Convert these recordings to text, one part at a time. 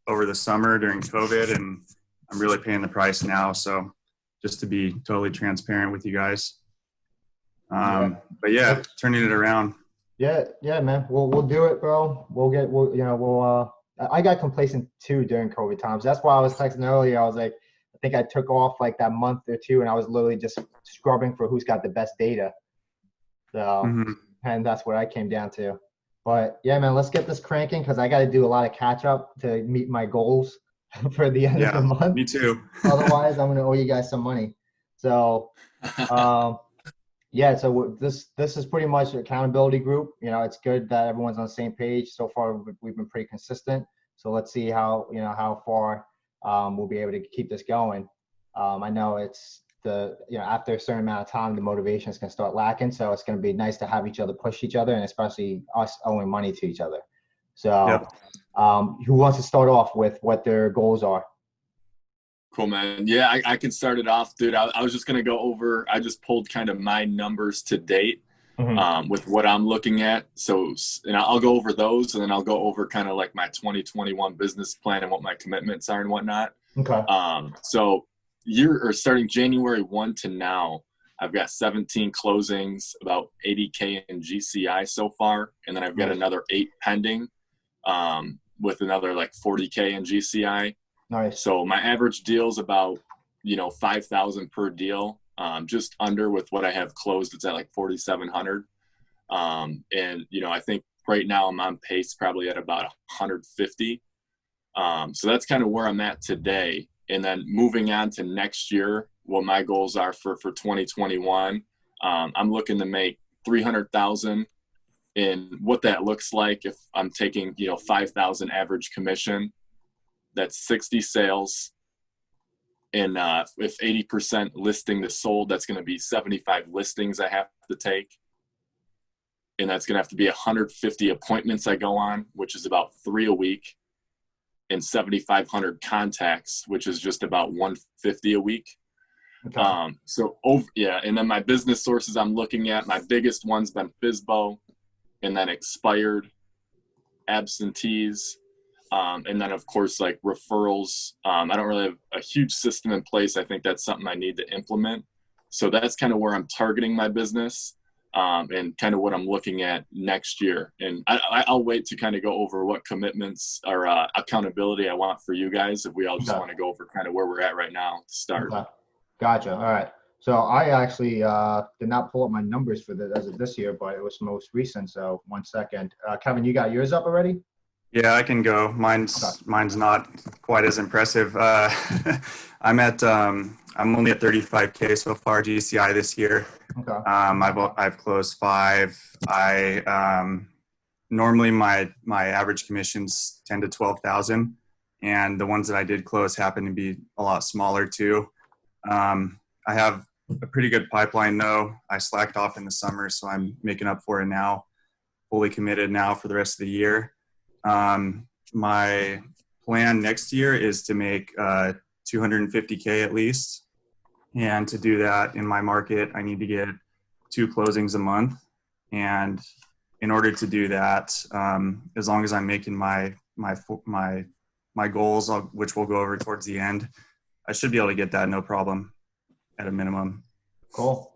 over the summer during COVID, and I'm really paying the price now. So just to be totally transparent with you guys. But yeah, turning it around. Yeah, man. We'll do it, bro. I got complacent too during COVID times. That's why I was texting earlier. I was like, I think I took off like that month or two, and I was literally just scrubbing for who's got the best data. So, and that's what I came down to. But yeah, man, let's get this cranking because I got to do a lot of catch up to meet my goals for the end of the month. Me too. Otherwise, I'm gonna owe you guys some money. So, yeah. So this is pretty much an accountability group. You know, it's good that everyone's on the same page. So far, we've been pretty consistent. So let's see how far we'll be able to keep this going. I know it's after a certain amount of time, the motivation is going to start lacking. So it's going to be nice to have each other push each other, and especially us owing money to each other. So who wants to start off with what their goals are? Cool, man. Yeah, I can start it off, dude. I was just going to go over, I just pulled kind of my numbers to date with what I'm looking at. So, and I'll go over those, and then I'll go over kind of like my 2021 business plan and what my commitments are and whatnot. Okay. So starting January 1 to now, I've got 17 closings, about 80K in GCI so far. And then I've got another 8 pending with another like 40K in GCI. Nice. So my average deal is about, 5,000 per deal, just under with what I have closed. It's at like 4,700. And, I think right now I'm on pace probably at about 150. So that's kind of where I'm at today. And then moving on to next year, what my goals are for 2021, I'm looking to make 300,000. And what that looks like if I'm taking, 5,000 average commission, that's 60 sales. And if 80% listing to sold, that's going to be 75 listings I have to take. And that's going to have to be 150 appointments I go on, which is about 3 a week. And 7,500 contacts, which is just about 150 a week. Okay. And then my business sources I'm looking at, my biggest one's been FSBO, and then expired, absentees, and then of course like referrals. I don't really have a huge system in place. I think that's something I need to implement. So that's kind of where I'm targeting my business. And kind of what I'm looking at next year. And I'll wait to kind of go over what commitments or accountability I want for you guys if we all just want to go over kind of where we're at right now to start. Okay. Gotcha. All right. So I actually did not pull up my numbers for as of this year, but it was most recent. So 1 second. Kevin, you got yours up already? Yeah, I can go. Mine's not quite as impressive. I'm only at 35K so far GCI this year. Okay. I've closed 5. Normally my average commission's 10 to 12,000, and the ones that I did close happen to be a lot smaller too. I have a pretty good pipeline though. I slacked off in the summer, so I'm making up for it now. Fully committed now for the rest of the year. My plan next year is to make 250K at least. And to do that in my market, I need to get 2 closings a month. And in order to do that, as long as I'm making my goals, which we'll go over towards the end, I should be able to get that no problem at a minimum. Cool.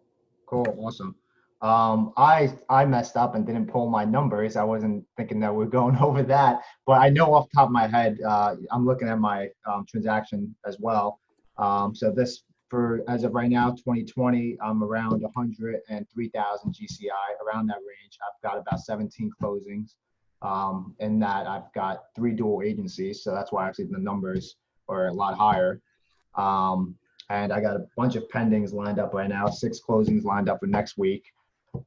Awesome. I messed up and didn't pull my numbers. I wasn't thinking that we're going over that, but I know off the top of my head, I'm looking at my transaction as well. So this, as of right now, 2020, I'm around 103,000 GCI, around that range. I've got about 17 closings. In that, I've got 3 dual agencies, so that's why actually the numbers are a lot higher. And I got a bunch of pendings lined up right now, 6 closings lined up for next week.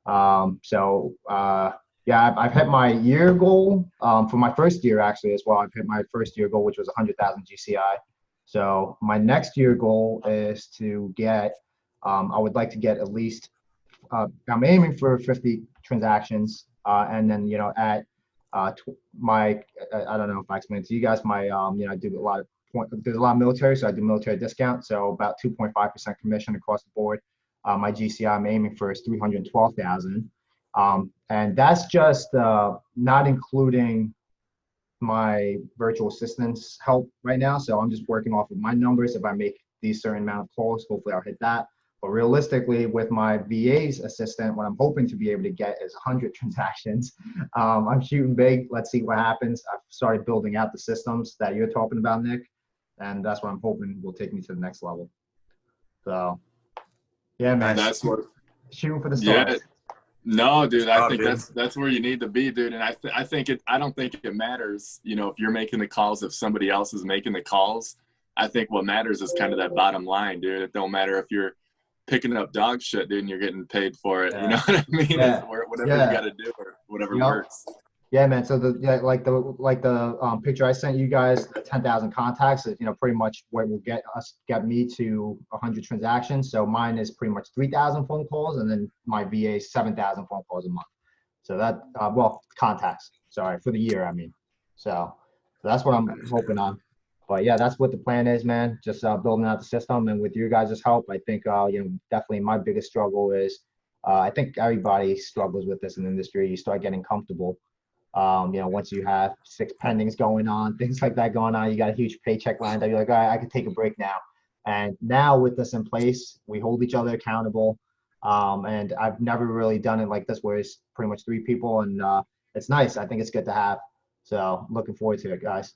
I've hit my year goal for my first year actually as well. I've hit my first year goal, which was 100,000 GCI. So my next year goal is to get, I would like to get at least, I'm aiming for 50 transactions. And then, at I don't know if I explained to you guys, I do there's a lot of military, so I do military discount. So about 2.5% commission across the board. My GCI I'm aiming for is 312,000. And that's just not including my virtual assistant's help right now. So I'm just working off of my numbers. If I make these certain amount of calls, hopefully I'll hit that. But realistically, with my VA's assistant, what I'm hoping to be able to get is 100 transactions. I'm shooting big. Let's see what happens. I've started building out the systems that you're talking about, Nick, and that's what I'm hoping will take me to the next level. So, yeah, man. And that's what. Shooting for the stars. Yeah. No, dude. I think that's where you need to be, dude. And I think I don't think it matters. You know, if you're making the calls, if somebody else is making the calls. I think what matters is kind of that bottom line, dude. It don't matter if you're picking up dog shit, dude, and you're getting paid for it. Yeah. You know what I mean? Yeah. Whatever you got to do or whatever works. Yeah, man. So the picture I sent you guys, the 10,000 contacts, is, you know, pretty much what will get me to 100 transactions. So mine is pretty much 3,000 phone calls, and then my VA is 7,000 phone calls a month. So that contacts. Sorry, for the year, I mean. So that's what I'm hoping on. But yeah, that's what the plan is, man. Just building out the system, and with your guys' help, I think you know, definitely my biggest struggle is I think everybody struggles with this in the industry. You start getting comfortable. You know, once you have 6 pendings going on, things like that going on, you got a huge paycheck lined up. You're like, all right, I can take a break now. And now with this in place, we hold each other accountable. And I've never really done it like this, where it's pretty much 3 people, and it's nice. I think it's good to have. So looking forward to it, guys.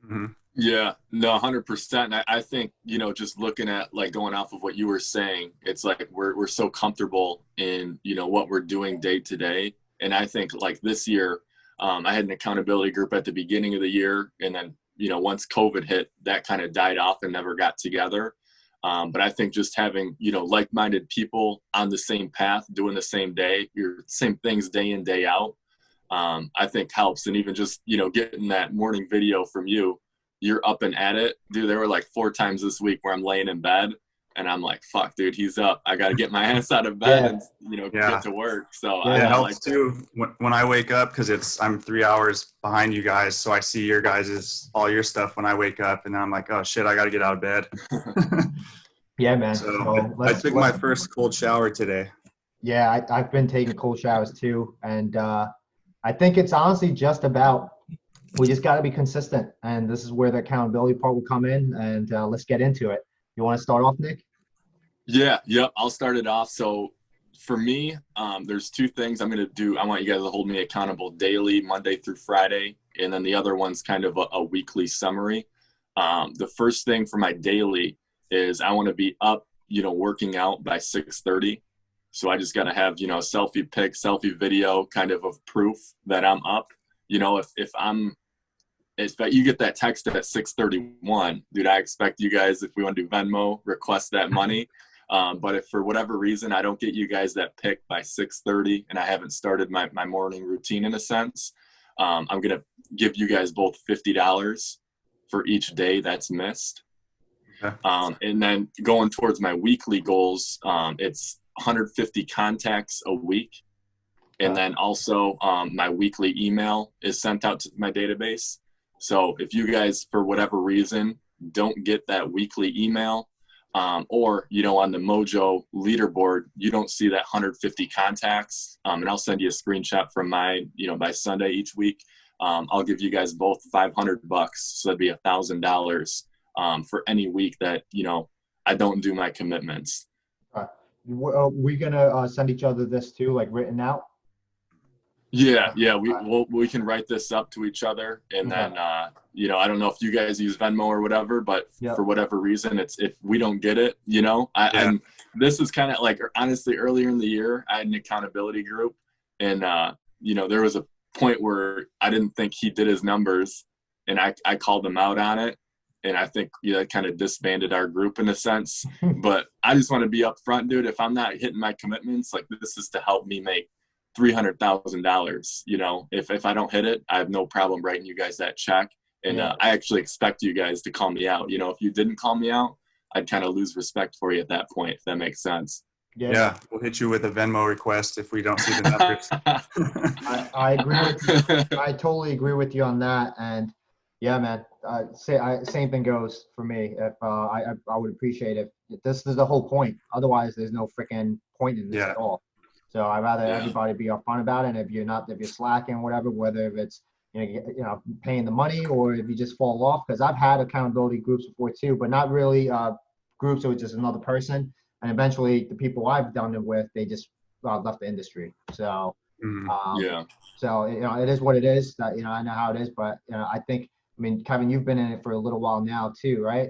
Mm-hmm. Yeah, no, 100%. I think, you know, just looking at like going off of what you were saying, it's like we're so comfortable in, you know, what we're doing day to day. And I think like this year, I had an accountability group at the beginning of the year, and then, you know, once COVID hit, that kind of died off and never got together. But I think just having, you know, like-minded people on the same path, doing the same same things day in, day out, I think helps. And even just, you know, getting that morning video from you, you're up and at it. Dude, there were like 4 times this week where I'm laying in bed and I'm like, fuck, dude, he's up. I got to get my ass out of bed and, you know, get to work. So it helps too when I wake up, because I'm 3 hours behind you guys. So I see your all your stuff when I wake up, and then I'm like, oh shit, I got to get out of bed. Yeah, man. So I took my first cold shower today. Yeah, I've been taking cold showers too. And I think it's honestly just about, we just got to be consistent. And this is where the accountability part will come in. And let's get into it. You want to start off, Nick? Yeah, yep. I'll start it off. So for me, there's 2 things I'm going to do. I want you guys to hold me accountable daily, Monday through Friday. And then the other one's kind of a weekly summary. The first thing for my daily is I want to be up, you know, working out by 6:30. So I just got to have, you know, a selfie video kind of proof that I'm up. You know, if you get that text at 6:31, dude, I expect you guys, if we want to do Venmo, request that money. But if for whatever reason I don't get you guys that pick by 6:30 and I haven't started my morning routine in a sense, I'm going to give you guys both $50 for each day that's missed. Okay. And then going towards my weekly goals, it's 150 contacts a week. And then also my weekly email is sent out to my database. So if you guys, for whatever reason, don't get that weekly email, or, you know, on the Mojo leaderboard, you don't see that 150 contacts, and I'll send you a screenshot from mine, you know, by Sunday each week. I'll give you guys both $500. So that'd be $1,000 for any week that, you know, I don't do my commitments. We're going to send each other this too, like written out? Yeah, we can write this up to each other, and then you know, I don't know if you guys use Venmo or whatever, but for whatever reason, it's if we don't get it, you know, and this is kind of like, honestly, earlier in the year, I had an accountability group, and you know, there was a point where I didn't think he did his numbers, and I called him out on it, and I think, you know, it kind of disbanded our group in a sense. But I just want to be upfront, dude. If I'm not hitting my commitments, like, this is to help me make $300,000. You know, if I don't hit it, I have no problem writing you guys that check. And I actually expect you guys to call me out. You know, if you didn't call me out, I'd kind of lose respect for you at that point, if that makes sense. Yeah, we'll hit you with a Venmo request if we don't see the numbers. I agree with you. I totally agree with you on that. And yeah, man, same thing goes for me. If I would appreciate it. This is the whole point. Otherwise, there's no freaking point in this at all. So I'd rather everybody be upfront about it. And if you're slacking, whatever, whether if it's paying the money, or if you just fall off. Because I've had accountability groups before too, but not really groups. It was just another person, and eventually the people I've done it with, they just left the industry. So Yeah. so it is what it is. That I know how it is, but I think, I mean, Kevin, you've been in it for a little while now too, right?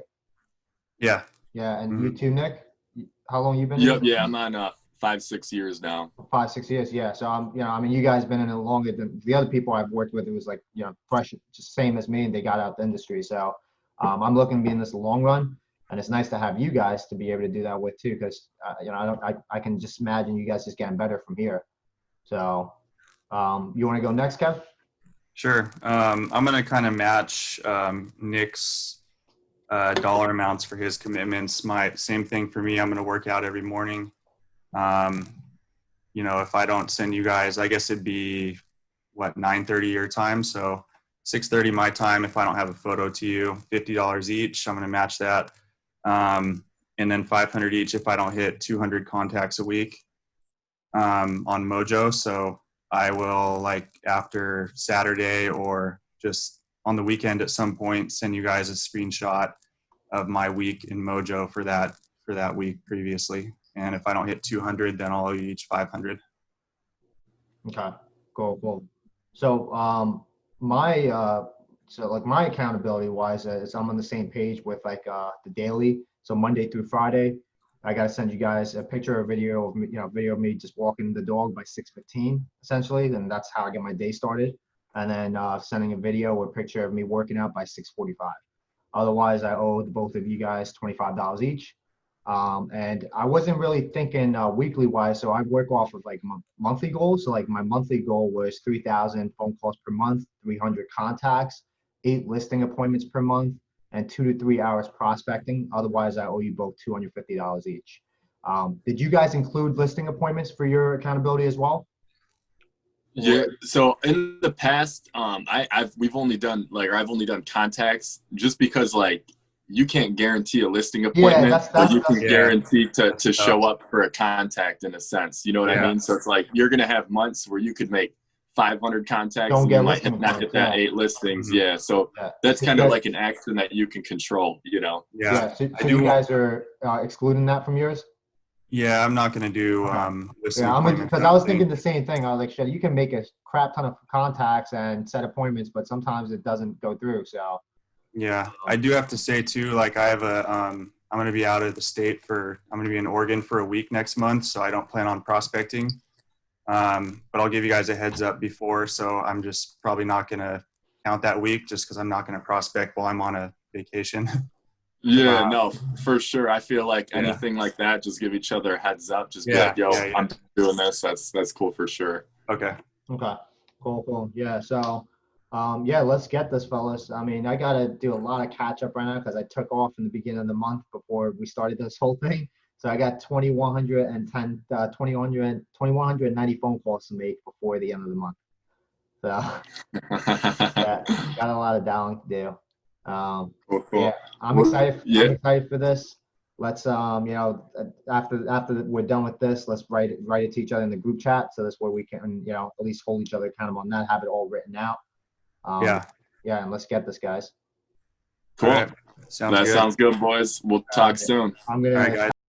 Yeah. Yeah, and you too, Nick. How long you been? Yep. in it? Yeah, I'm on 5-6 years now. 5-6 years, yeah. So I mean, you guys been in it longer than the other people I've worked with. It was like, fresh, just same as me, and they got out the industry. So I'm looking to be in this long run, and it's nice to have you guys to be able to do that with too, because I can just imagine you guys just getting better from here. So you want to go next, Kev? Sure. I'm going to kind of match Nick's dollar amounts for his commitments. Same thing for me. I'm going to work out every morning. If I don't send you guys, I guess it'd be 9:30 your time. So 6:30 my time. If I don't have a photo to you, $50 each. I'm going to match that. And then 500 each if I don't hit 200 contacts a week on Mojo. So I will, after Saturday or just on the weekend at some point, send you guys a screenshot of my week in Mojo for that week previously. And if I don't hit 200, then I'll owe you each 500. Okay, cool. So my accountability wise is I'm on the same page with the daily. So Monday through Friday, I gotta send you guys a picture or video of me, video of me just walking the dog by 6:15 essentially. Then that's how I get my day started. And then sending a video or picture of me working out by 6:45. Otherwise, I owe both of you guys $25 each. And I wasn't really thinking weekly wise, so I work off of monthly goals. So my monthly goal was 3,000 phone calls per month, 300 contacts, 8 listing appointments per month, and 2 to 3 hours prospecting. Otherwise, I owe you both $250 each. Did you guys include listing appointments for your accountability as well? Yeah. So in the past, I've only done contacts just because you can't guarantee a listing appointment, but you can guarantee to show up for a contact in a sense. You know what I mean? So it's you're going to have months where you could make 500 contacts and you might not hit that 8 listings. Mm-hmm. Yeah. So that's kind of like an action that you can control, Yeah. So you guys are excluding that from yours? Yeah, I'm not going to do listing appointments. Because I was thinking the same thing. I was like, shit, you can make a crap ton of contacts and set appointments, but sometimes it doesn't go through. So yeah, I do have to say too, I have I'm going to be out of the state I'm going to be in Oregon for a week next month. So I don't plan on prospecting. But I'll give you guys a heads up before. So I'm just probably not going to count that week just because I'm not going to prospect while I'm on a vacation. Yeah, no, for sure. I feel like anything like that, just give each other a heads up. Just be like, yo, I'm doing this. That's cool for sure. Okay. Cool. Yeah. So, let's get this, fellas. I mean, I got to do a lot of catch up right now because I took off in the beginning of the month before we started this whole thing. So I got 2,190 phone calls to make before the end of the month. So, got a lot of dialing to do. Cool. Yeah, I'm excited. I'm excited for this. Let's after we're done with this, let's write it to each other in the group chat, so that's where we can at least hold each other accountable on that, have it all written out. And let's get this, guys. Cool. Right. Sounds good, boys. We'll talk soon. I'm gonna